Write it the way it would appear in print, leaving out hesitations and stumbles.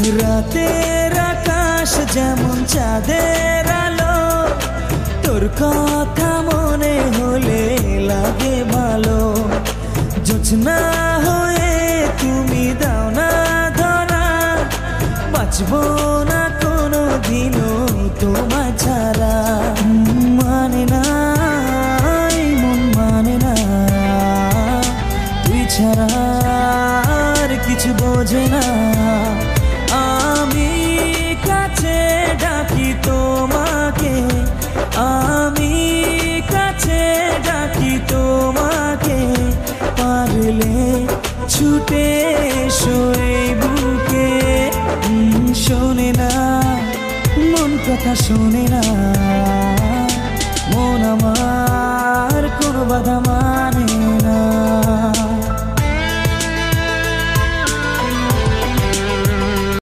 রাতের আকাশ যেমন চাঁদের আলো, তোর কথা মনে হলে লাগে ভালো। জোছনা হয়ে তুমি দাও না ধরা, বাঁচবো না কোনো দিনও তোমায় ছাড়া। মানে না এই মন মানে না, তুই ছাড়া আর কিছু বোঝে না। আমি কাছে ডাকি তোমাকে, আমি কাছে ডাকি তোমাকে, পারলে ছুটে এসো এই বুকে। শোনে না মন কথা শোনে না, মন আমার কোনো বাধা মানে